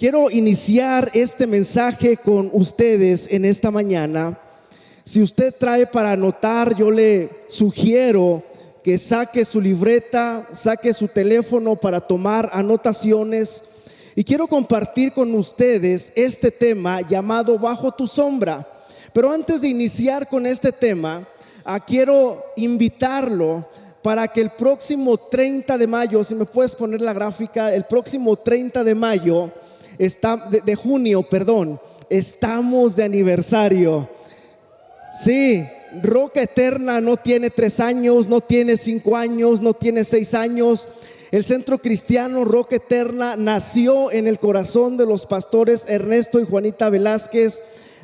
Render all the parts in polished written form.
Quiero iniciar este mensaje con ustedes en esta mañana. Si usted trae para anotar, yo le sugiero que saque su libreta, saque su teléfono para tomar anotaciones. Y quiero compartir con ustedes este tema llamado Bajo tu sombra. Pero antes de iniciar con este tema, quiero invitarlo para que el próximo 30 de mayo, si me puedes poner la gráfica, el próximo 30 de mayo, de junio, estamos de aniversario. Sí, Roca Eterna no tiene 3 años, no tiene 5 años, no tiene 6 años. El Centro Cristiano Roca Eterna nació en el corazón de los pastores Ernesto y Juanita Velázquez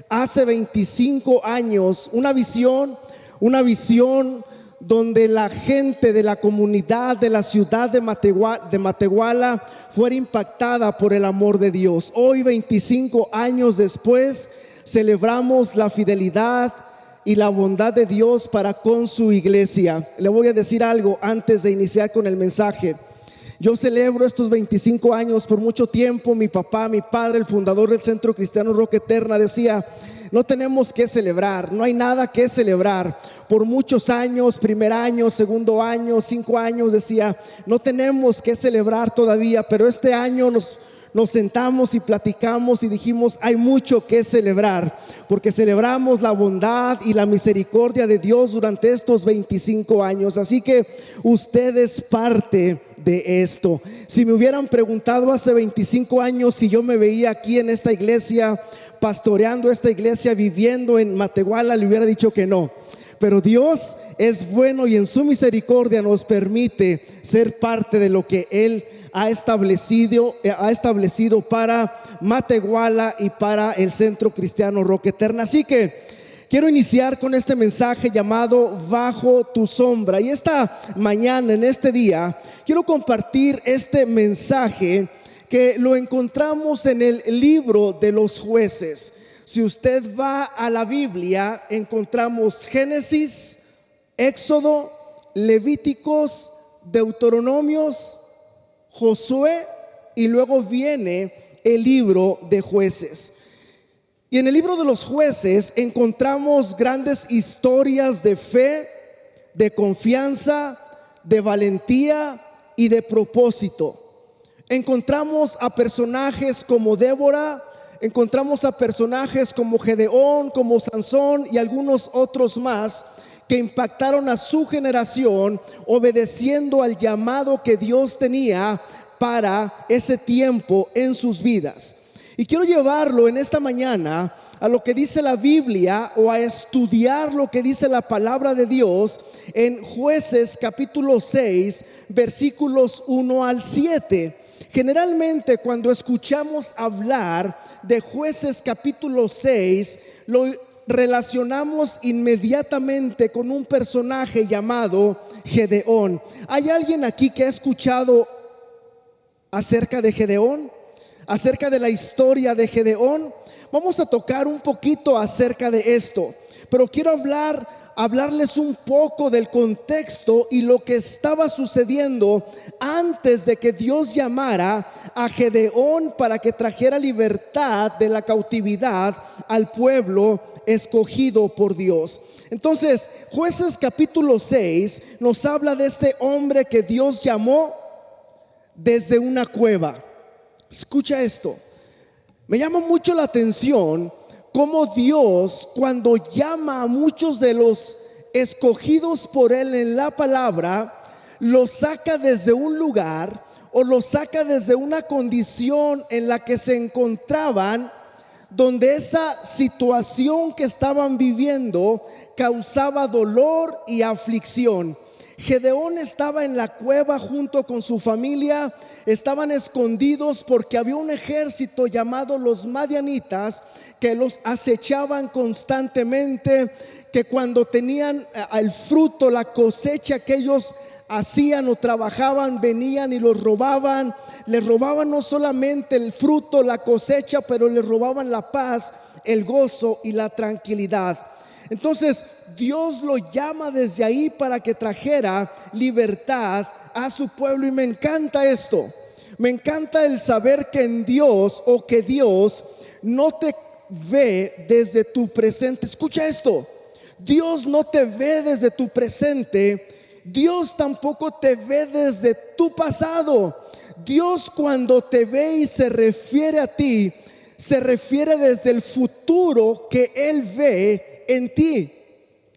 hace 25 años. Una visión donde la gente de la comunidad de la ciudad de Matehuala fuera impactada por el amor de Dios. Hoy, 25 años después, celebramos la fidelidad y la bondad de Dios para con su iglesia. Le voy a decir algo antes de iniciar con el mensaje. Yo celebro estos 25 años. Por mucho tiempo mi papá, mi padre, el fundador del Centro Cristiano Roca Eterna, decía: no tenemos que celebrar, no hay nada que celebrar. Por muchos años, primer año, segundo año, 5 años, decía: no tenemos que celebrar todavía. Pero este año nos sentamos y platicamos y dijimos: hay mucho que celebrar, porque celebramos la bondad y la misericordia de Dios durante estos 25 años. Así que usted es parte de esto. Si me hubieran preguntado hace 25 años si yo me veía aquí en esta iglesia, pastoreando esta iglesia, viviendo en Matehuala, le hubiera dicho que no. Pero Dios es bueno y en su misericordia nos permite ser parte de lo que Él ha establecido para Matehuala y para el Centro Cristiano Roca Eterna. Así que quiero iniciar con este mensaje llamado Bajo tu sombra. Y esta mañana, en este día, quiero compartir este mensaje que lo encontramos en el libro de los Jueces. Si usted va a la Biblia, encontramos Génesis, Éxodo, Levíticos, Deuteronomios, Josué, y luego viene el libro de Jueces. Y en el libro de los Jueces encontramos grandes historias de fe, de confianza, de valentía y de propósito. Encontramos a personajes como Débora, encontramos a personajes como Gedeón, como Sansón y algunos otros más que impactaron a su generación, obedeciendo al llamado que Dios tenía para ese tiempo en sus vidas. Y quiero llevarlo en esta mañana a lo que dice la Biblia, o a estudiar lo que dice la palabra de Dios en Jueces capítulo 6, versículos 1 al 7. Generalmente cuando escuchamos hablar de Jueces capítulo 6, lo relacionamos inmediatamente con un personaje llamado Gedeón. ¿Hay alguien aquí que ha escuchado acerca de Gedeón? Acerca de la historia de Gedeón. Vamos a tocar un poquito acerca de esto, pero quiero hablarles un poco del contexto y lo que estaba sucediendo antes de que Dios llamara a Gedeón para que trajera libertad de la cautividad al pueblo escogido por Dios. Entonces, Jueces capítulo 6 nos habla de este hombre que Dios llamó desde una cueva. Escucha esto. Me llama mucho la atención cómo Dios, cuando llama a muchos de los escogidos por Él en la palabra, los saca desde un lugar o los saca desde una condición en la que se encontraban, donde esa situación que estaban viviendo causaba dolor y aflicción. Gedeón estaba en la cueva junto con su familia. Estaban escondidos porque había un ejército llamado los madianitas que los acechaban constantemente, que cuando tenían el fruto, la cosecha que ellos hacían o trabajaban, venían y los robaban. Les robaban no solamente el fruto, la cosecha, pero les robaban la paz, el gozo y la tranquilidad. Entonces Dios lo llama desde ahí para que trajera libertad a su pueblo. Y me encanta esto, Me encanta el saber que en Dios o que Dios no te ve desde tu presente. Escucha esto. Dios no te ve desde tu presente. Dios tampoco te ve desde tu pasado. Dios, cuando te ve y se refiere a ti, se refiere desde el futuro que Él ve en ti.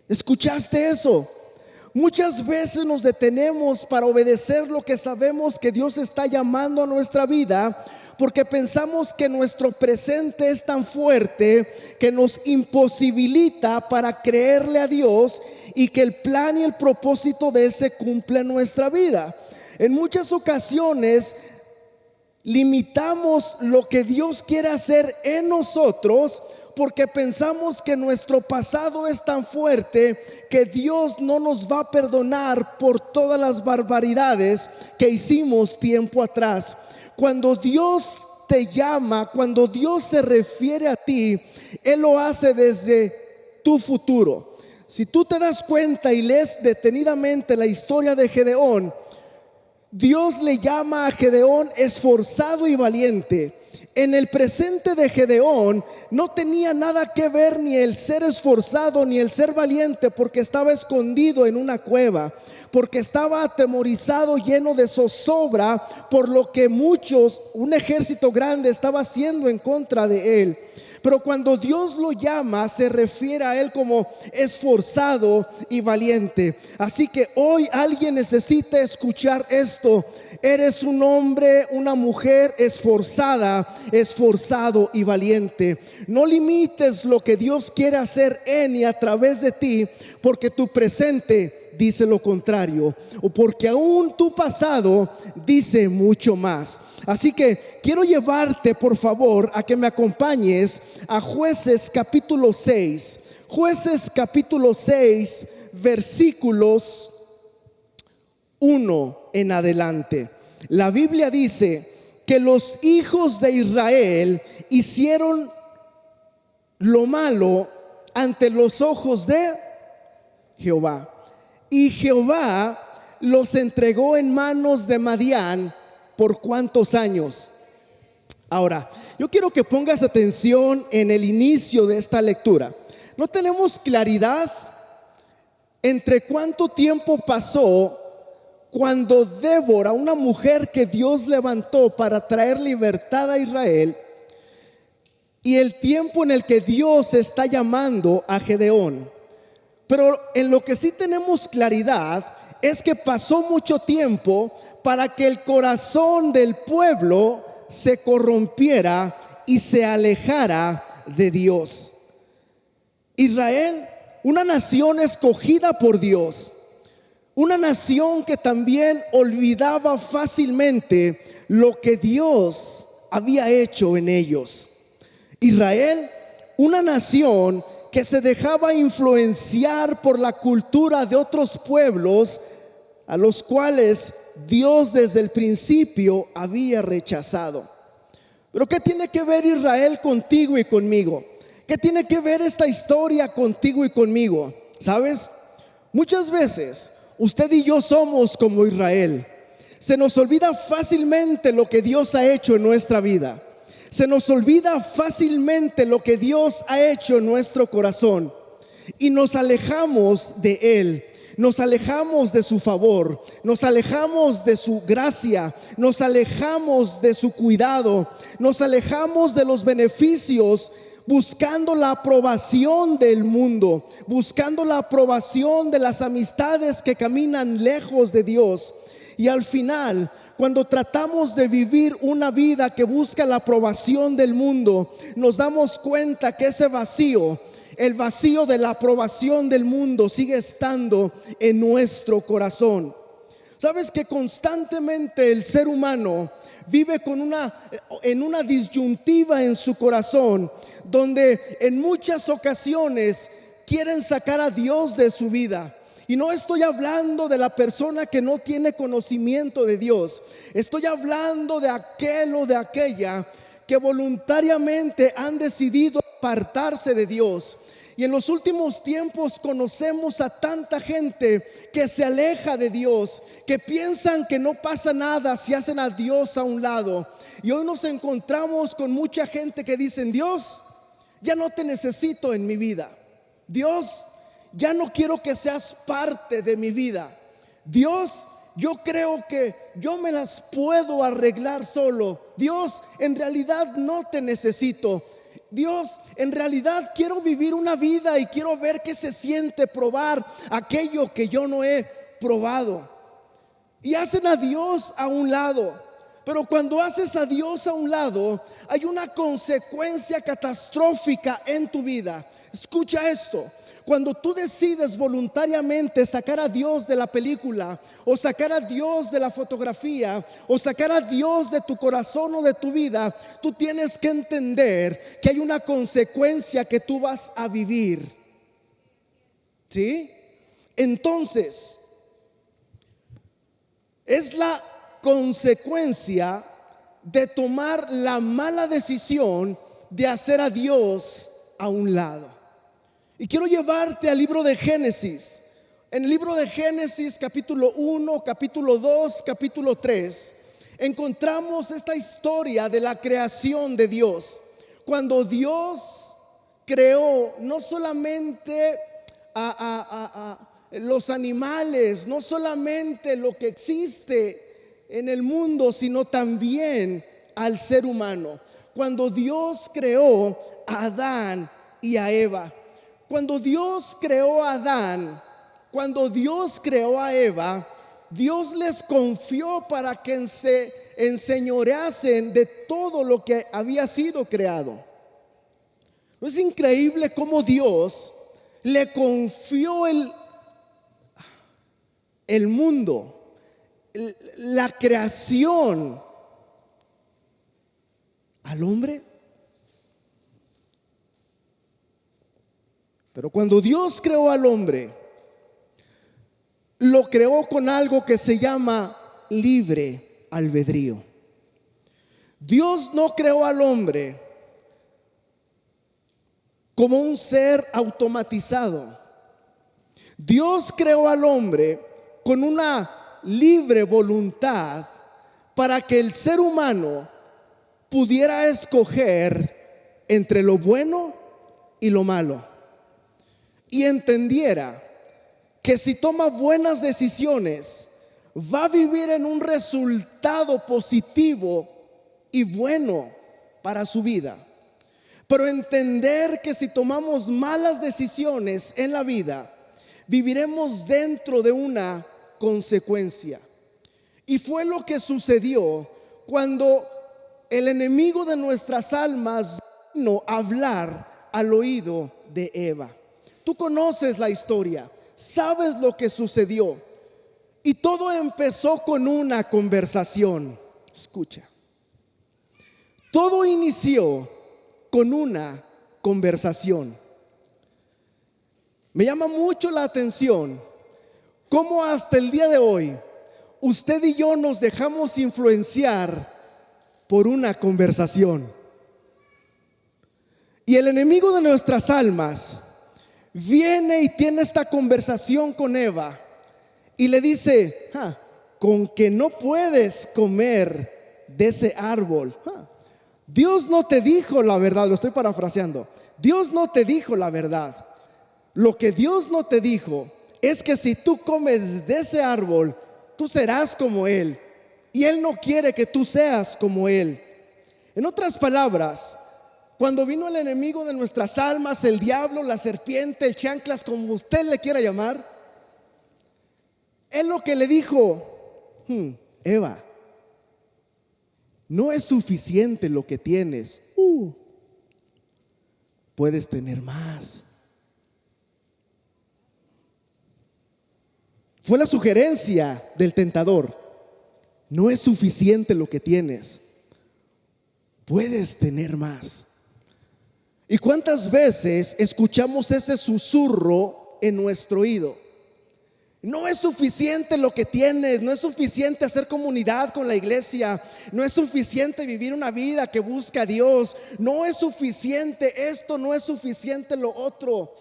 ¿Escuchaste eso? Muchas veces nos detenemos para obedecer lo que sabemos que Dios está llamando a nuestra vida, porque pensamos que nuestro presente es tan fuerte que nos imposibilita para creerle a Dios y que el plan y el propósito de Él se cumpla en nuestra vida. En muchas ocasiones limitamos lo que Dios quiere hacer en nosotros porque pensamos que nuestro pasado es tan fuerte que Dios no nos va a perdonar por todas las barbaridades que hicimos tiempo atrás. Cuando Dios te llama, cuando Dios se refiere a ti, Él lo hace desde tu futuro. Si tú te das cuenta y lees detenidamente la historia de Gedeón, Dios le llama a Gedeón esforzado y valiente. En el presente de Gedeón no tenía nada que ver ni el ser esforzado ni el ser valiente, porque estaba escondido en una cueva, porque estaba atemorizado, lleno de zozobra por lo que un ejército grande estaba haciendo en contra de él. Pero cuando Dios lo llama, se refiere a Él como esforzado y valiente. Así que hoy alguien necesita escuchar esto. Eres un hombre, una mujer esforzada, esforzado y valiente. No limites lo que Dios quiere hacer en y a través de ti, porque tu presente dice lo contrario, o porque aún tu pasado dice mucho más. Así que quiero llevarte, por favor, a que me acompañes a Jueces capítulo 6. Jueces capítulo 6, versículos 1 en adelante. La Biblia dice que los hijos de Israel hicieron lo malo ante los ojos de Jehová. Y Jehová los entregó en manos de Madián por ¿cuántos años? Ahora, yo quiero que pongas atención en el inicio de esta lectura. No tenemos claridad entre cuánto tiempo pasó cuando Débora, una mujer que Dios levantó para traer libertad a Israel, y el tiempo en el que Dios está llamando a Gedeón. Pero en lo que sí tenemos claridad es que pasó mucho tiempo para que el corazón del pueblo se corrompiera y se alejara de Dios. Israel, una nación escogida por Dios, una nación que también olvidaba fácilmente lo que Dios había hecho en ellos. Israel, una nación que se dejaba influenciar por la cultura de otros pueblos a los cuales Dios desde el principio había rechazado. Pero ¿qué tiene que ver Israel contigo y conmigo? ¿Qué tiene que ver esta historia contigo y conmigo? ¿Sabes? Muchas veces usted y yo somos como Israel. Se nos olvida fácilmente lo que Dios ha hecho en nuestra vida. Se nos olvida fácilmente lo que Dios ha hecho en nuestro corazón y nos alejamos de Él, nos alejamos de su favor, nos alejamos de su gracia, nos alejamos de su cuidado, nos alejamos de los beneficios, buscando la aprobación del mundo, buscando la aprobación de las amistades que caminan lejos de Dios. Y al final, cuando tratamos de vivir una vida que busca la aprobación del mundo, nos damos cuenta que ese vacío, el vacío de la aprobación del mundo, sigue estando en nuestro corazón. Sabes que constantemente el ser humano vive en una disyuntiva en su corazón, donde en muchas ocasiones quieren sacar a Dios de su vida. Y no estoy hablando de la persona que no tiene conocimiento de Dios. Estoy hablando de aquel o de aquella que voluntariamente han decidido apartarse de Dios. Y en los últimos tiempos conocemos a tanta gente que se aleja de Dios, que piensan que no pasa nada si hacen a Dios a un lado. Y hoy nos encontramos con mucha gente que dicen: Dios, ya no te necesito en mi vida. Dios, ya no quiero que seas parte de mi vida. Dios, yo creo que yo me las puedo arreglar solo. Dios, en realidad no te necesito. Dios, en realidad quiero vivir una vida y quiero ver qué se siente probar aquello que yo no he probado. Y hacen a Dios a un lado. Pero cuando haces a Dios a un lado, hay una consecuencia catastrófica en tu vida. Escucha esto: cuando tú decides voluntariamente sacar a Dios de la película, o sacar a Dios de la fotografía, o sacar a Dios de tu corazón o de tu vida, tú tienes que entender que hay una consecuencia que tú vas a vivir. ¿Sí? Entonces, es la consecuencia de tomar la mala decisión de hacer a Dios a un lado. Y quiero llevarte al libro de Génesis. En el libro de Génesis, capítulo 1, capítulo 2, capítulo 3, encontramos esta historia de la creación de Dios. Cuando Dios creó no solamente a los animales, no solamente lo que existe en el mundo, sino también al ser humano. Cuando Dios creó a Adán y a Eva, cuando Dios creó a Adán, cuando Dios creó a Eva, Dios les confió para que se enseñoreasen de todo lo que había sido creado. ¿No es increíble cómo Dios le confió el mundo, la creación, al hombre? Pero cuando Dios creó al hombre, lo creó con algo que se llama libre albedrío. Dios no creó al hombre como un ser automatizado. Dios creó al hombre con una libre voluntad para que el ser humano pudiera escoger entre lo bueno y lo malo, y entendiera que si toma buenas decisiones va a vivir en un resultado positivo y bueno para su vida. Pero entender que si tomamos malas decisiones en la vida, viviremos dentro de una consecuencia. Y fue lo que sucedió cuando el enemigo de nuestras almas vino a hablar al oído de Eva. Tú conoces la historia, sabes lo que sucedió. Y todo empezó con una conversación. Escucha. Todo inició con una conversación. Me llama mucho la atención cómo hasta el día de hoy usted y yo nos dejamos influenciar por una conversación. Y el enemigo de nuestras almas viene y tiene esta conversación con Eva y le dice: con que no puedes comer de ese árbol. Dios no te dijo la verdad. Lo estoy parafraseando. Dios no te dijo la verdad. Lo que Dios no te dijo es que si tú comes de ese árbol, tú serás como Él, y Él no quiere que tú seas como Él. En otras palabras, cuando vino el enemigo de nuestras almas, el diablo, la serpiente, el chanclas, como usted le quiera llamar, él lo que le dijo: Eva, no es suficiente lo que tienes, puedes tener más. Fue la sugerencia del tentador: no es suficiente lo que tienes, puedes tener más. ¿Y cuántas veces escuchamos ese susurro en nuestro oído? No es suficiente lo que tienes, no es suficiente hacer comunidad con la iglesia, no es suficiente vivir una vida que busca a Dios, no es suficiente esto, no es suficiente lo otro.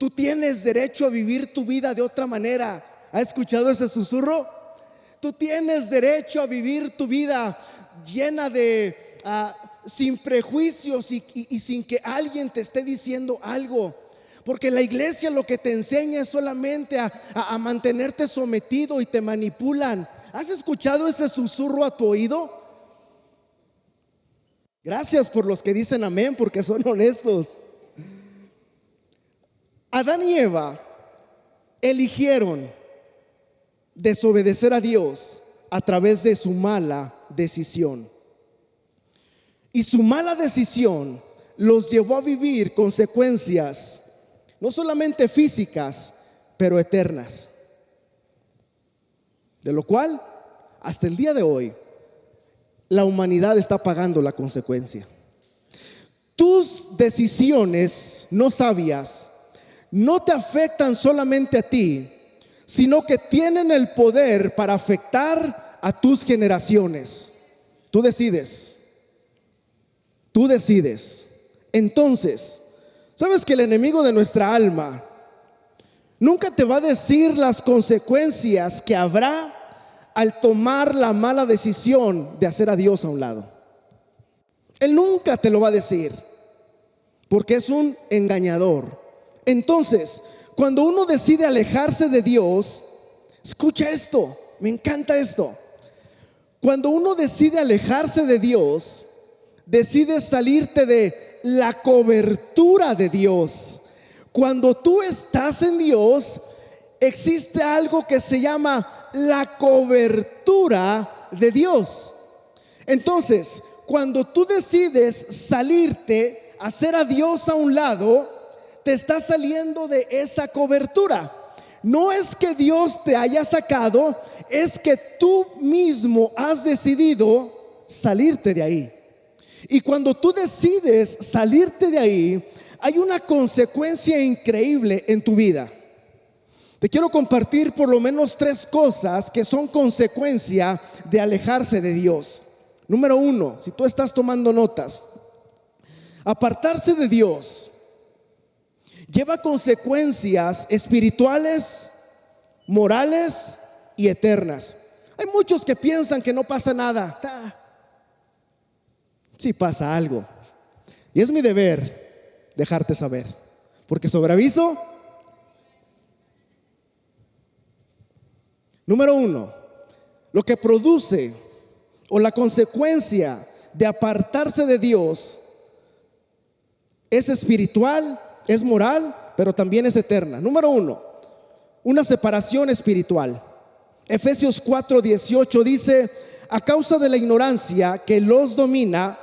Tú tienes derecho a vivir tu vida de otra manera. ¿Ha escuchado ese susurro? Tú tienes derecho a vivir tu vida llena de, sin prejuicios y sin que alguien te esté diciendo algo. Porque la iglesia lo que te enseña es solamente a mantenerte sometido y te manipulan. ¿Has escuchado ese susurro a tu oído? Gracias por los que dicen amén, porque son honestos. Adán y Eva eligieron desobedecer a Dios a través de su mala decisión. Y su mala decisión los llevó a vivir consecuencias no solamente físicas, pero eternas. De lo cual, hasta el día de hoy, la humanidad está pagando la consecuencia. Tus decisiones no sabias no te afectan solamente a ti, sino que tienen el poder para afectar a tus generaciones. Tú decides. Tú decides. Entonces, ¿sabes que el enemigo de nuestra alma nunca te va a decir las consecuencias que habrá al tomar la mala decisión de hacer a Dios a un lado? Él nunca te lo va a decir, porque es un engañador. Entonces, cuando uno decide alejarse de Dios, escucha esto, me encanta esto. Cuando uno decide alejarse de Dios, decides salirte de la cobertura de Dios. Cuando tú estás en Dios, existe algo que se llama la cobertura de Dios. Entonces, cuando tú decides salirte, hacer a Dios a un lado, te estás saliendo de esa cobertura. No es que Dios te haya sacado, es que tú mismo has decidido salirte de ahí. Y cuando tú decides salirte de ahí, hay una consecuencia increíble en tu vida. Te quiero compartir por lo menos 3 cosas que son consecuencia de alejarse de Dios. Número 1, si tú estás tomando notas, apartarse de Dios lleva consecuencias espirituales, morales y eternas. Hay muchos que piensan que no pasa nada. Sí pasa algo. Y es mi deber dejarte saber, porque sobre aviso. Número 1, lo que produce o la consecuencia de apartarse de Dios es espiritual, es moral, pero también es eterna. Número 1, una separación espiritual. Efesios 4:18 dice: a causa de la ignorancia que los domina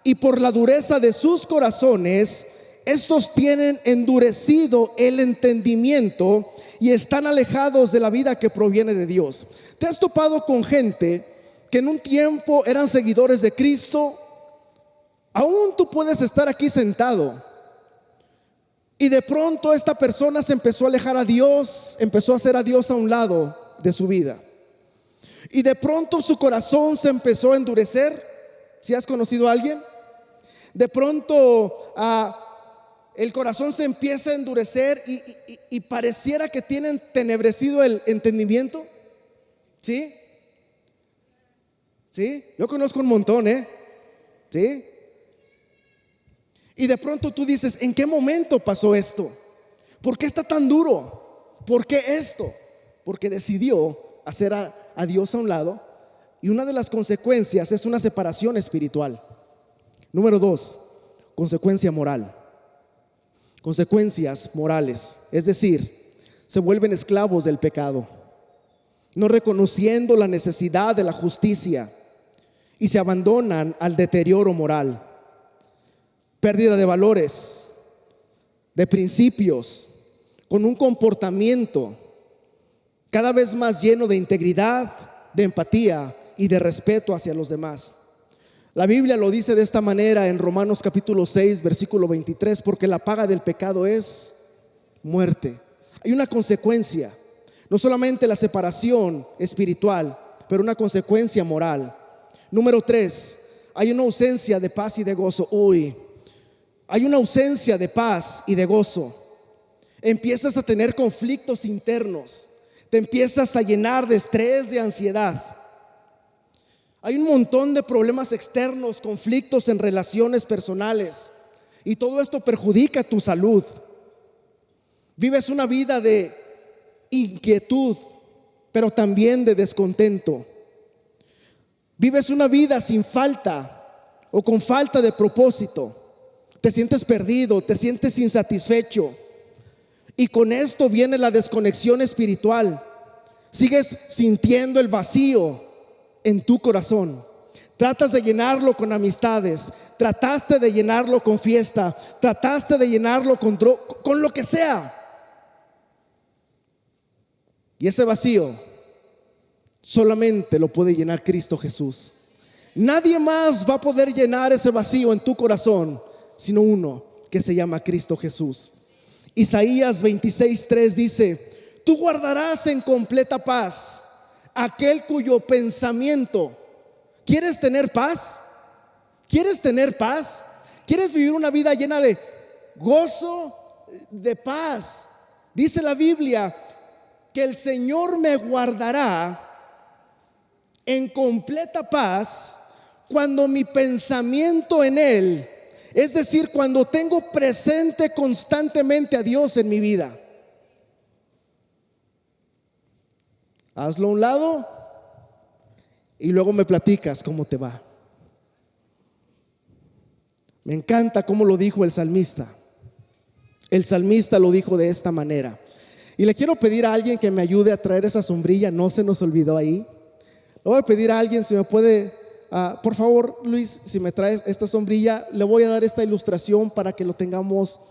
y por la dureza de sus corazones, estos tienen endurecido el entendimiento y están alejados de la vida que proviene de Dios. ¿Te has topado con gente que en un tiempo eran seguidores de Cristo? Aún tú puedes estar aquí sentado y de pronto esta persona se empezó a alejar a Dios, empezó a hacer a Dios a un lado de su vida, y de pronto su corazón se empezó a endurecer. ¿Si has conocido a alguien? De pronto el corazón se empieza a endurecer y pareciera que tienen tenebrecido el entendimiento. ¿Sí? ¿Sí? Yo conozco un montón, ¿sí? Y de pronto tú dices: ¿en qué momento pasó esto? ¿Por qué está tan duro? ¿Por qué esto? Porque decidió hacer a Dios a un lado, y una de las consecuencias es una separación espiritual. Número 2, consecuencia moral. Consecuencias morales, es decir, se vuelven esclavos del pecado, no reconociendo la necesidad de la justicia, y se abandonan al deterioro moral. Pérdida de valores, de principios, con un comportamiento cada vez más lleno de integridad, de empatía y de respeto hacia los demás. La Biblia lo dice de esta manera en Romanos capítulo 6, versículo 23: porque la paga del pecado es muerte. Hay una consecuencia, no solamente la separación espiritual, pero una consecuencia moral. Número 3, hay una ausencia de paz y de gozo. Hay una ausencia de paz y de gozo. empiezas a tener conflictos internos, te empiezas a llenar de estrés, de ansiedad. Hay un montón de problemas externos, conflictos en relaciones personales, y todo esto perjudica tu salud. Vives una vida de inquietud, pero también de descontento. Vives una vida sin falta o con falta de propósito. Te sientes perdido, te sientes insatisfecho. Y con esto viene la desconexión espiritual. Sigues sintiendo el vacío en tu corazón. Tratas de llenarlo con amistades, trataste de llenarlo con fiesta, trataste de llenarlo con lo que sea. Y ese vacío solamente lo puede llenar Cristo Jesús. Nadie más va a poder llenar ese vacío en tu corazón, sino uno que se llama Cristo Jesús. Isaías 26:3 dice: tú guardarás en completa paz aquel cuyo pensamiento. ¿Quieres tener paz? ¿Quieres tener paz? ¿Quieres vivir una vida llena de gozo, de paz? Dice la Biblia que el Señor me guardará en completa paz cuando mi pensamiento en Él, es decir, cuando tengo presente constantemente a Dios en mi vida. Hazlo a un lado y luego me platicas cómo te va. Me encanta cómo lo dijo el salmista. El salmista lo dijo de esta manera. Y le quiero pedir a alguien que me ayude a traer esa sombrilla. No se nos olvidó ahí. Le voy a pedir a alguien si me puede, por favor, Luis, si me traes esta sombrilla. Le voy a dar esta ilustración para que lo tengamos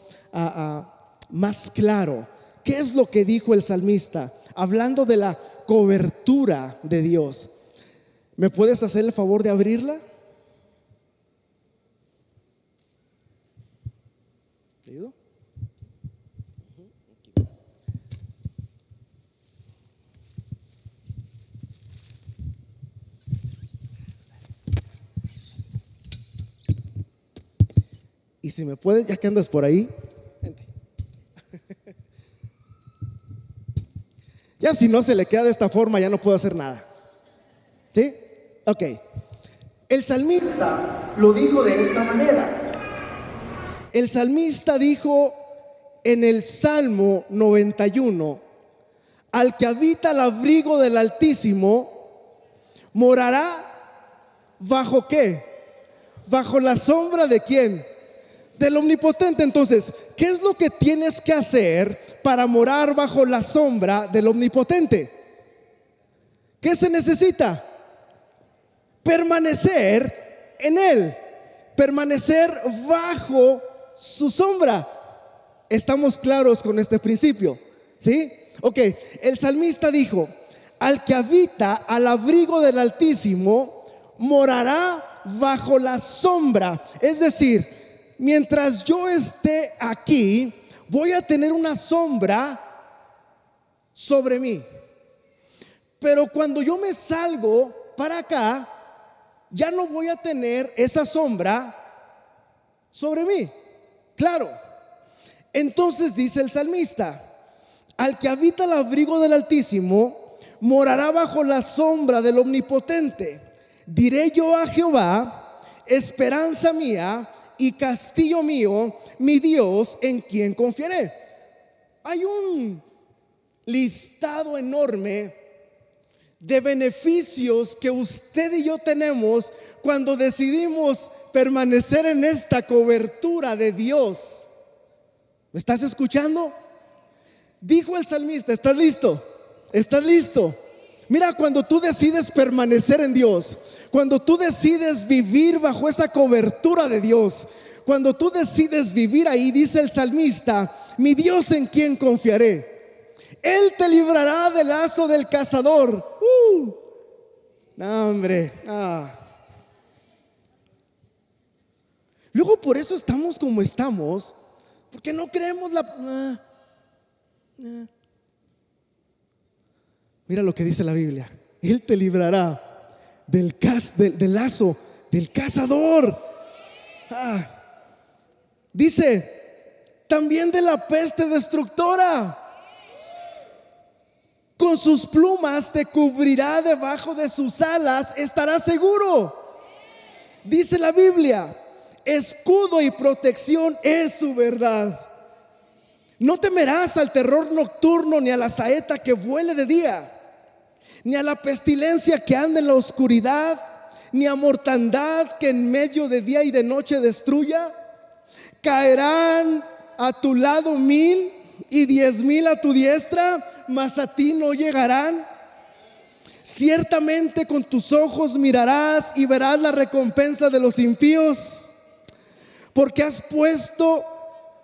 más claro. ¿Qué es lo que dijo el salmista? Hablando de la cobertura de Dios. ¿Me puedes hacer el favor de abrirla? ¿Te ayudo? Y si me puedes, ya que andas por ahí, vente. Ya si no se le queda de esta forma, ya no puedo hacer nada. ¿Sí? Ok. El salmista lo dijo de esta manera. El salmista dijo en el Salmo 91: al que habita al abrigo del Altísimo morará ¿bajo qué? Bajo la sombra ¿de quién? Del Omnipotente. Entonces, ¿qué es lo que tienes que hacer para morar bajo la sombra del Omnipotente? ¿Qué se necesita? Permanecer en Él, permanecer bajo su sombra. ¿Estamos claros con este principio? ¿Sí? Ok, el salmista dijo: al que habita al abrigo del Altísimo morará bajo la sombra. Es decir, mientras yo esté aquí, voy a tener una sombra sobre mí. Pero cuando yo me salgo para acá, ya no voy a tener esa sombra sobre mí. Claro. Entonces dice el salmista: al que habita al abrigo del Altísimo morará bajo la sombra del Omnipotente. Diré yo a Jehová: esperanza mía y castillo mío, mi Dios, en quien confiaré. Hay un listado enorme de beneficios que usted y yo tenemos cuando decidimos permanecer en esta cobertura de Dios. ¿Me estás escuchando? Dijo el salmista: ¿estás listo? ¿Estás listo? Mira, cuando tú decides permanecer en Dios, cuando tú decides vivir bajo esa cobertura de Dios, cuando tú decides vivir ahí, dice el salmista: mi Dios, en quien confiaré. Él te librará del lazo del cazador. No, hombre. Luego por eso estamos como estamos, porque no creemos Mira lo que dice la Biblia: Él te librará del lazo del cazador. Dice: también de la peste destructora. Con sus plumas te cubrirá, debajo de sus alas estarás seguro. Dice la Biblia, escudo y protección es su verdad. No temerás al terror nocturno, ni a la saeta que vuele de día, ni a la pestilencia que anda en la oscuridad, ni a mortandad que en medio de día y de noche destruya. Caerán a tu lado 1000 y 10,000 a tu diestra, mas a ti no llegarán. Ciertamente con tus ojos mirarás y verás la recompensa de los impíos, porque has puesto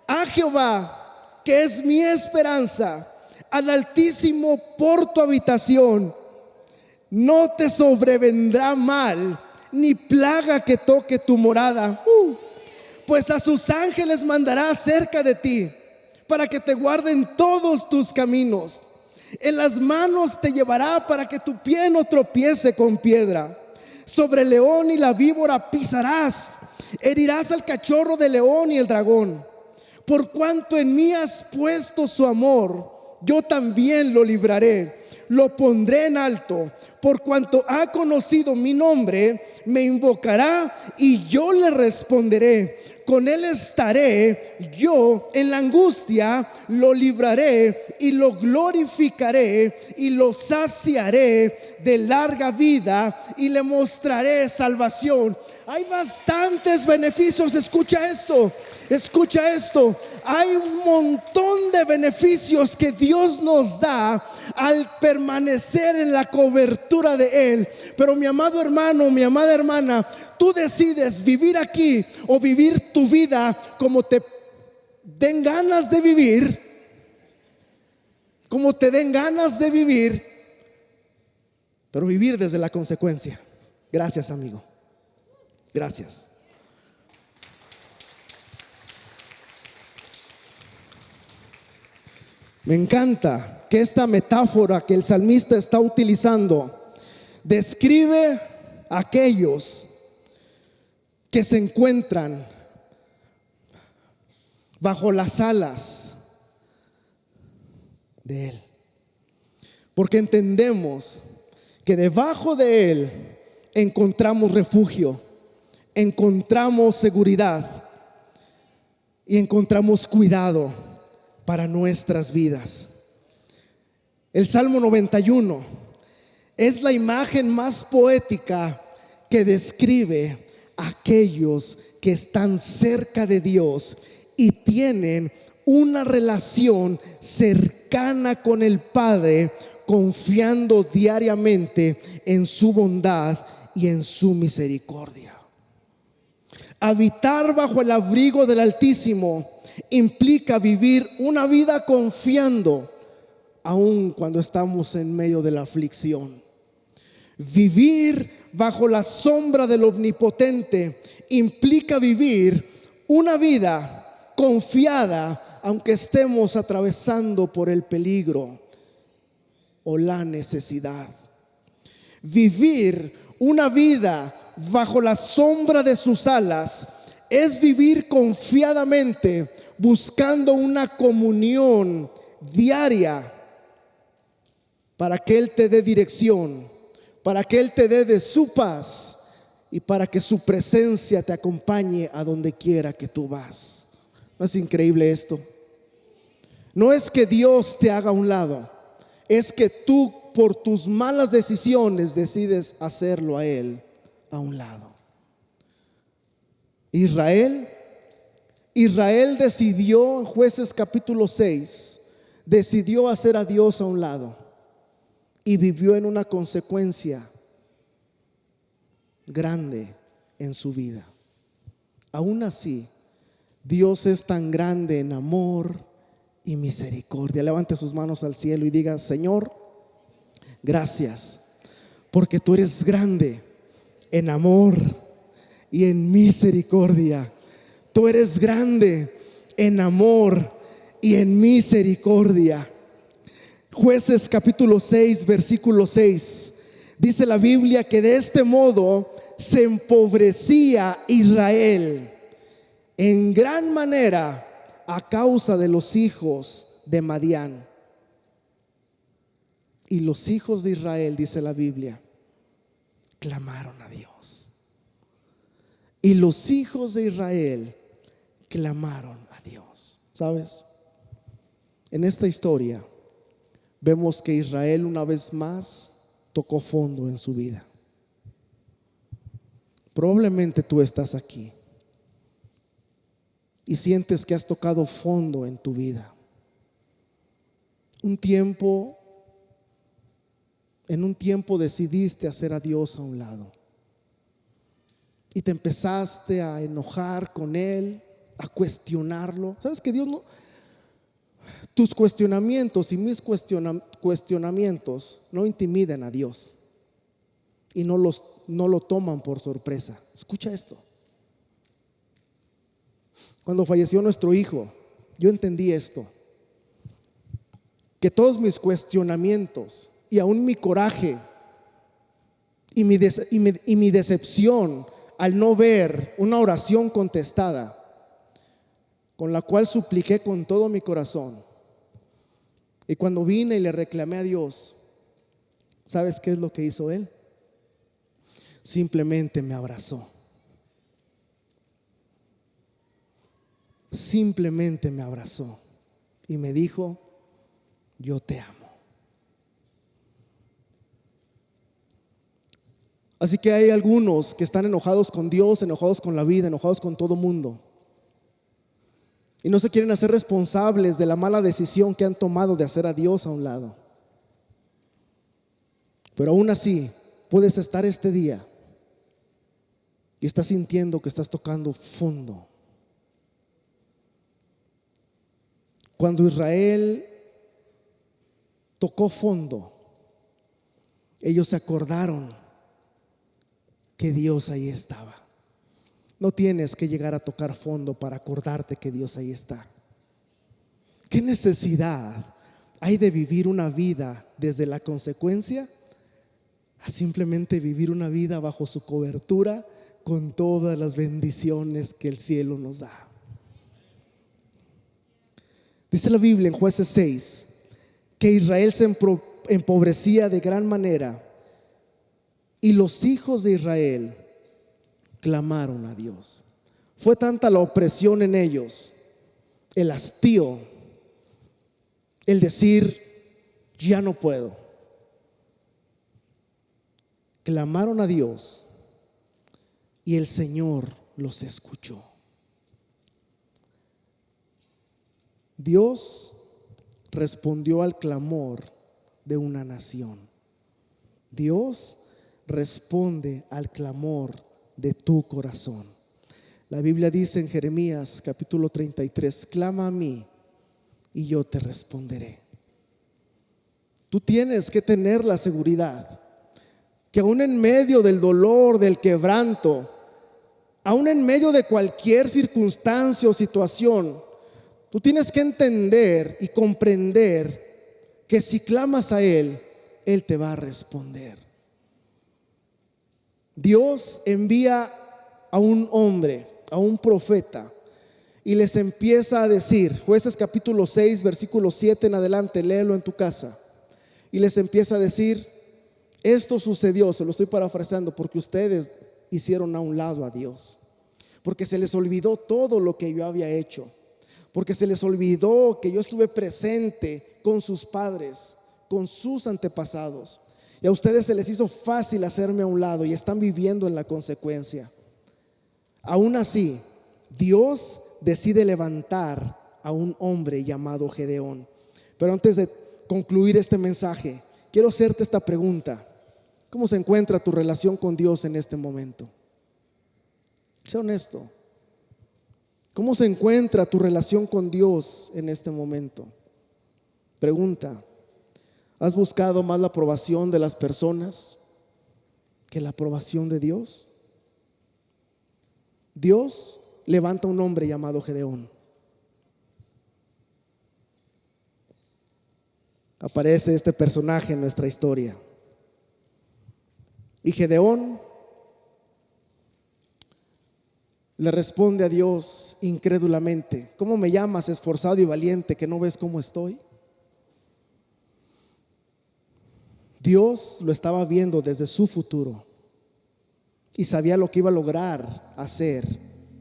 a Jehová, que es mi esperanza, al Altísimo por tu habitación. No te sobrevendrá mal, ni plaga que toque tu morada. Pues a sus ángeles mandará cerca de ti, para que te guarden todos tus caminos. En las manos te llevará, para que tu pie no tropiece con piedra. Sobre el león y la víbora pisarás, herirás al cachorro del león y el dragón. Por cuanto en mí has puesto su amor, yo también lo libraré, lo pondré en alto. Por cuanto ha conocido mi nombre, me invocará y yo le responderé. Con él estaré yo en la angustia, lo libraré y lo glorificaré y lo saciaré de larga vida y le mostraré salvación. Hay bastantes beneficios. Escucha esto, escucha esto. Hay un montón de beneficios que Dios nos da al permanecer en la cobertura de Él. Pero mi amado hermano, mi amada hermana, tú decides vivir aquí o vivir tu vida como te den ganas de vivir, como te den ganas de vivir, pero vivir desde la consecuencia. Gracias, amigo. Gracias. Me encanta que esta metáfora que el salmista está utilizando describe a aquellos que se encuentran bajo las alas de Él, porque entendemos que debajo de Él encontramos refugio, encontramos seguridad y encontramos cuidado para nuestras vidas. El Salmo 91 es la imagen más poética que describe a aquellos que están cerca de Dios y tienen una relación cercana con el Padre, confiando diariamente en su bondad y en su misericordia. Habitar bajo el abrigo del Altísimo implica vivir una vida confiando, aun cuando estamos en medio de la aflicción. Vivir bajo la sombra del Omnipotente implica vivir una vida confiada, aunque estemos atravesando por el peligro o la necesidad. Vivir una vida bajo la sombra de sus alas es vivir confiadamente, buscando una comunión diaria para que Él te dé dirección, para que Él te dé de su paz y para que su presencia te acompañe a donde quiera que tú vas. ¿No es increíble esto? No es que Dios te haga a un lado, es que tú por tus malas decisiones decides hacerlo a Él a un lado. Israel decidió en Jueces capítulo 6, decidió hacer a Dios a un lado y vivió en una consecuencia grande en su vida. Aún así, Dios es tan grande en amor y misericordia. Levante sus manos al cielo y diga: Señor, gracias, porque tú eres grande en amor y en misericordia. Tú eres grande en amor y en misericordia. Jueces capítulo 6, versículo 6, dice la Biblia que de este modo se empobrecía Israel en gran manera a causa de los hijos de Madián. Y los hijos de Israel, dice la Biblia, clamaron a Dios. Y los hijos de Israel clamaron a Dios. ¿Sabes? En esta historia vemos que Israel una vez más tocó fondo en su vida. Probablemente tú estás aquí y sientes que has tocado fondo en tu vida. En un tiempo decidiste hacer a Dios a un lado y te empezaste a enojar con Él, a cuestionarlo. ¿Sabes que Dios no? Tus cuestionamientos y mis cuestionamientos no intimidan a Dios y no lo toman por sorpresa. Escucha esto. Cuando falleció nuestro hijo, yo entendí esto, que todos mis cuestionamientos y aún mi coraje y mi decepción al no ver una oración contestada, con la cual supliqué con todo mi corazón, y cuando vine y le reclamé a Dios, ¿sabes qué es lo que hizo Él? Simplemente me abrazó. Simplemente me abrazó y me dijo: yo te amo. Así que hay algunos que están enojados con Dios, enojados con la vida, enojados con todo mundo, y no se quieren hacer responsables de la mala decisión que han tomado de hacer a Dios a un lado. Pero aún así puedes estar este día y estás sintiendo que estás tocando fondo. Cuando Israel tocó fondo, ellos se acordaron que Dios ahí estaba. No tienes que llegar a tocar fondo para acordarte que Dios ahí está. ¿Qué necesidad hay de vivir una vida desde la consecuencia a simplemente vivir una vida bajo su cobertura con todas las bendiciones que el cielo nos da? Dice la Biblia en Jueces 6 que Israel se empobrecía de gran manera y los hijos de Israel clamaron a Dios. Fue tanta la opresión en ellos, el hastío, el decir: ya no puedo. Clamaron a Dios y el Señor los escuchó. Dios respondió al clamor de una nación. Dios responde al clamor de tu corazón. La Biblia dice en Jeremías capítulo 33: clama a mí y yo te responderé. Tú tienes que tener la seguridad que aún en medio del dolor, del quebranto, aún en medio de cualquier circunstancia o situación, tú tienes que entender y comprender que si clamas a Él, Él te va a responder. Dios envía a un hombre, a un profeta, y les empieza a decir, Jueces capítulo 6, versículo 7 en adelante, léelo en tu casa, y les empieza a decir: esto sucedió, se lo estoy parafraseando, porque ustedes hicieron a un lado a Dios, porque se les olvidó todo lo que yo había hecho, porque se les olvidó que yo estuve presente con sus padres, con sus antepasados, y a ustedes se les hizo fácil hacerme a un lado y están viviendo en la consecuencia. Aún así, Dios decide levantar a un hombre llamado Gedeón. Pero antes de concluir este mensaje, quiero hacerte esta pregunta: ¿cómo se encuentra tu relación con Dios en este momento? Sé honesto. ¿Cómo se encuentra tu relación con Dios en este momento? Pregunta: ¿has buscado más la aprobación de las personas que la aprobación de Dios? Dios levanta un hombre llamado Gedeón. Aparece este personaje en nuestra historia. Y Gedeón le responde a Dios incrédulamente: ¿cómo me llamas esforzado y valiente, que no ves cómo estoy? Dios lo estaba viendo desde su futuro y sabía lo que iba a lograr hacer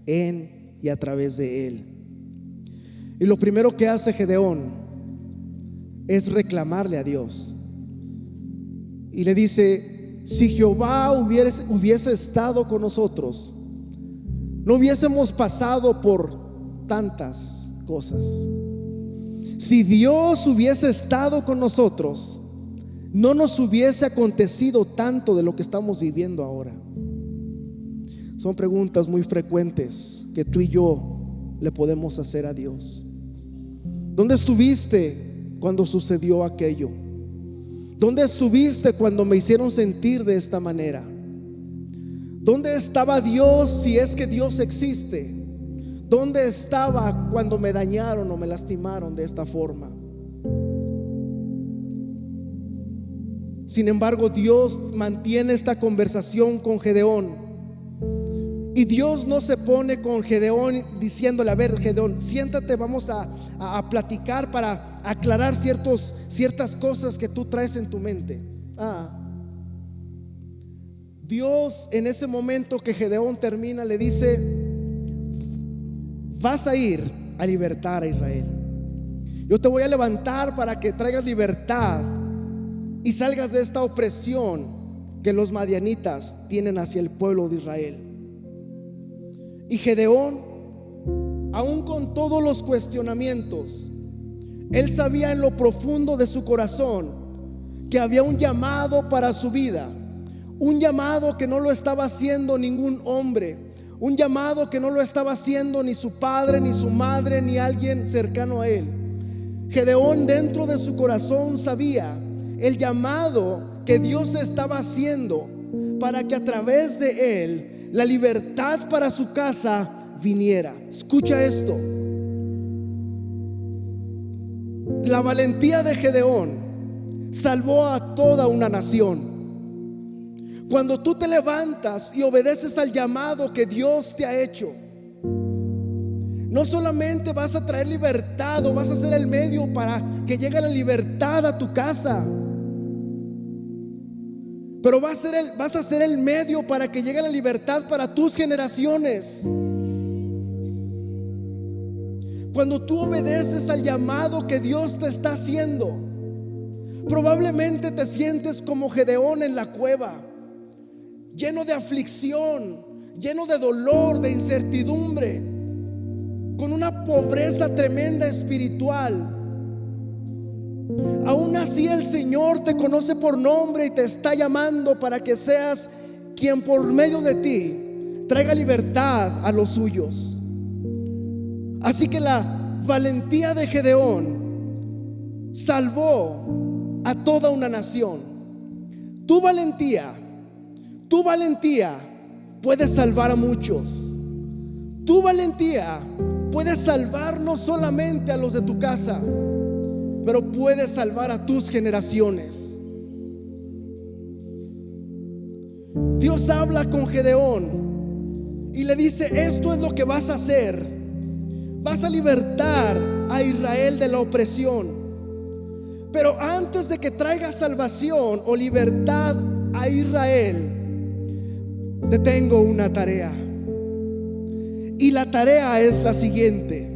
en y a través de él. Y lo primero que hace Gedeón es reclamarle a Dios y le dice: si Jehová hubiese estado con nosotros, no hubiésemos pasado por tantas cosas. Si Dios hubiese estado con nosotros, no nos hubiese acontecido tanto de lo que estamos viviendo ahora. Son preguntas muy frecuentes que tú y yo le podemos hacer a Dios. ¿Dónde estuviste cuando sucedió aquello? ¿Dónde estuviste cuando me hicieron sentir de esta manera? ¿Dónde estaba Dios, si es que Dios existe? ¿Dónde estaba cuando me dañaron o me lastimaron de esta forma? Sin embargo, Dios mantiene esta conversación con Gedeón. Y Dios no se pone con Gedeón diciéndole: a ver, Gedeón, siéntate, vamos a platicar para aclarar ciertas cosas que tú traes en tu mente. Dios, en ese momento que Gedeón termina, le dice: vas a ir a libertar a Israel. Yo te voy a levantar para que traigas libertad y salgas de esta opresión que los madianitas tienen hacia el pueblo de Israel. Y Gedeón, aún con todos los cuestionamientos, él sabía en lo profundo de su corazón que había un llamado para su vida, un llamado que no lo estaba haciendo ningún hombre, un llamado que no lo estaba haciendo ni su padre, ni su madre, ni alguien cercano a él. Gedeón, dentro de su corazón, sabía el llamado que Dios estaba haciendo para que a través de él la libertad para su casa viniera. Escucha esto: la valentía de Gedeón salvó a toda una nación. Cuando tú te levantas y obedeces al llamado que Dios te ha hecho, no solamente vas a traer libertad o vas a ser el medio para que llegue la libertad a tu casa, pero vas a ser el medio para que llegue la libertad para tus generaciones. Cuando tú obedeces al llamado que Dios te está haciendo, probablemente te sientes como Gedeón en la cueva, lleno de aflicción, lleno de dolor, de incertidumbre, con una pobreza tremenda espiritual. Aún así, el Señor te conoce por nombre y te está llamando para que seas quien por medio de ti traiga libertad a los suyos. Así que la valentía de Gedeón salvó a toda una nación. Tu valentía puede salvar a muchos. Tu valentía puede salvar no solamente a los de tu casa, pero puede salvar a tus generaciones. Dios habla con Gedeón y le dice: esto es lo que vas a hacer. Vas a libertar a Israel de la opresión. Pero antes de que traiga salvación o libertad a Israel, te tengo una tarea. Y la tarea es la siguiente: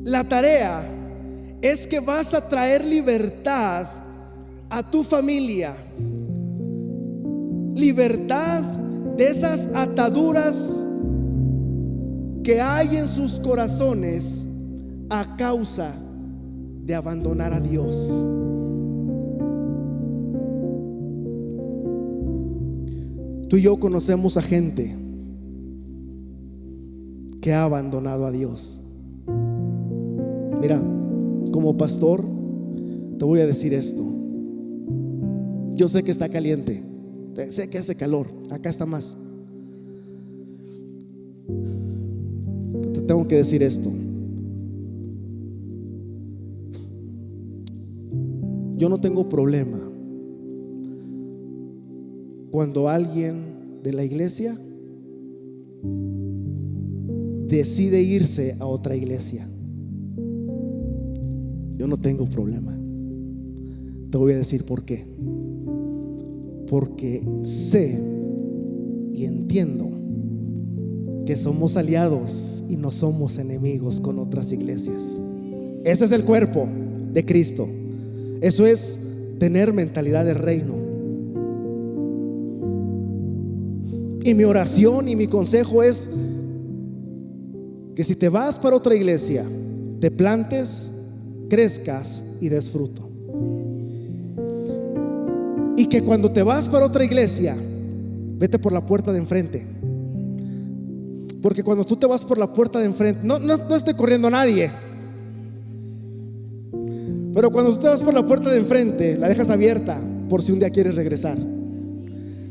la tarea es que vas a traer libertad a tu familia, libertad de esas ataduras que hay en sus corazones a causa de abandonar a Dios. Tú y yo conocemos a gente que ha abandonado a Dios. Mira, como pastor te voy a decir esto. Yo sé que está caliente, sé que hace calor, acá está más. Te tengo que decir esto. Yo no tengo problema cuando alguien de la iglesia decide irse a otra iglesia, yo no tengo problema. Te voy a decir por qué. Porque sé y entiendo que somos aliados y no somos enemigos con otras iglesias. Eso es el cuerpo de Cristo. Eso es tener mentalidad de reino. Y mi oración y mi consejo es que si te vas para otra iglesia, te plantes, crezcas y des fruto. Y que cuando te vas para otra iglesia, vete por la puerta de enfrente. Porque cuando tú te vas por la puerta de enfrente, no estoy corriendo a nadie, pero cuando tú te vas por la puerta de enfrente, la dejas abierta por si un día quieres regresar.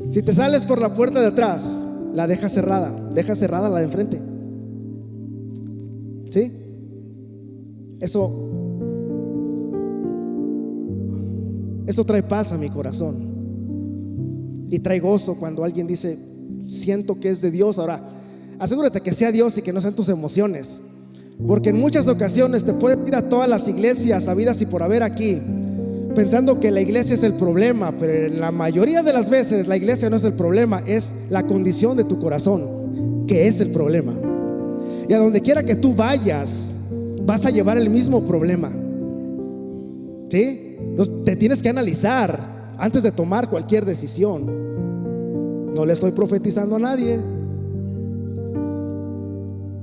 Si te sales por la puerta de atrás, la dejas cerrada. Deja cerrada la de enfrente. ¿Sí? Eso trae paz a mi corazón y trae gozo cuando alguien dice: siento que es de Dios. Ahora, asegúrate que sea Dios y que no sean tus emociones, porque en muchas ocasiones te puedes ir a todas las iglesias habidas y por haber aquí pensando que la iglesia es el problema, pero en la mayoría de las veces la iglesia no es el problema, es la condición de tu corazón que es el problema. Y a donde quiera que tú vayas, vas a llevar el mismo problema. ¿Sí? Entonces te tienes que analizar antes de tomar cualquier decisión. No le estoy profetizando a nadie,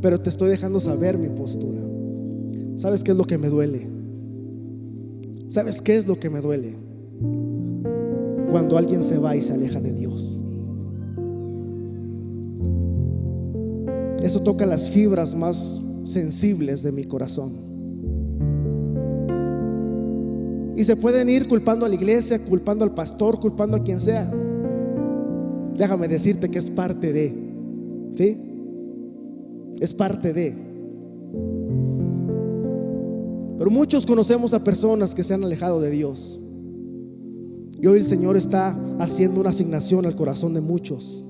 pero te estoy dejando saber mi postura. ¿Sabes qué es lo que me duele? ¿Sabes qué es lo que me duele? Cuando alguien se va y se aleja de Dios. Eso toca las fibras más sensibles de mi corazón. Y se pueden ir culpando a la iglesia, culpando al pastor, culpando a quien sea. Déjame decirte que es parte de, ¿sí? Es parte de. Pero muchos conocemos a personas que se han alejado de Dios. Y hoy el Señor está haciendo una asignación al corazón de muchos.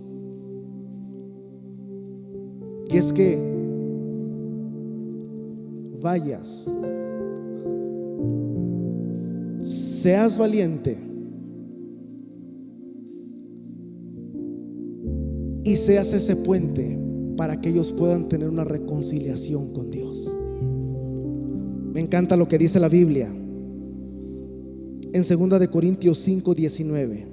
Y es que vayas, seas valiente y seas ese puente para que ellos puedan tener una reconciliación con Dios. Me encanta lo que dice la Biblia en 2 de Corintios 5:19.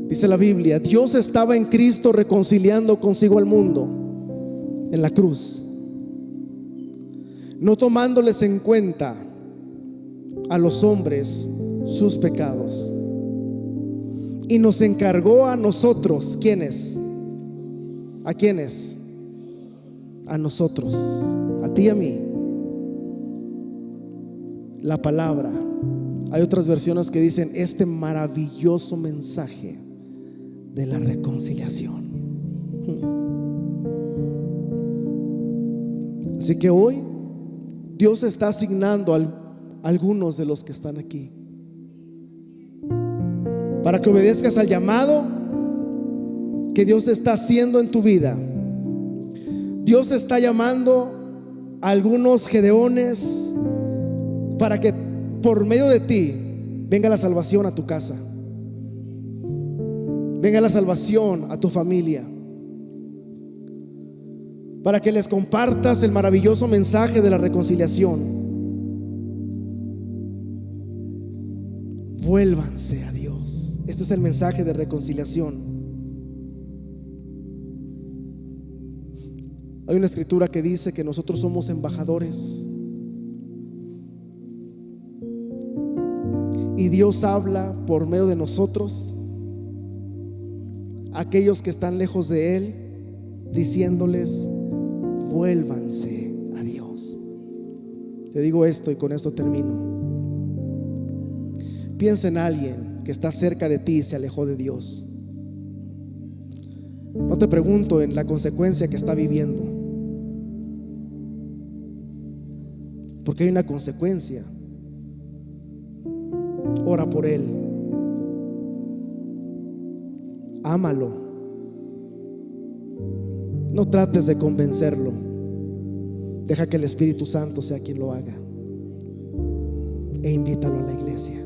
Dice la Biblia: Dios estaba en Cristo reconciliando consigo al mundo en la cruz, no tomándoles en cuenta a los hombres sus pecados, y nos encargó a nosotros. ¿Quiénes? ¿A quiénes? A nosotros, a ti y a mí, la palabra. Hay otras versiones que dicen este maravilloso mensaje de la reconciliación. Así que hoy Dios está asignando a algunos de los que están aquí para que obedezcas al llamado que Dios está haciendo en tu vida. Dios está llamando a algunos Gedeones para que por medio de ti venga la salvación a tu casa, venga la salvación a tu familia, para que les compartas el maravilloso mensaje de la reconciliación. Vuélvanse a Dios. Este es el mensaje de reconciliación. Hay una escritura que dice que nosotros somos embajadores, y Dios habla por medio de nosotros a aquellos que están lejos de Él, diciéndoles: vuélvanse a Dios. Te digo esto y con esto termino. Piensa en alguien que está cerca de ti y se alejó de Dios. No te pregunto en la consecuencia que está viviendo, porque hay una consecuencia. Ora por él, ámalo, No trates de convencerlo. Deja que el Espíritu Santo sea quien lo haga. E invítalo a la iglesia.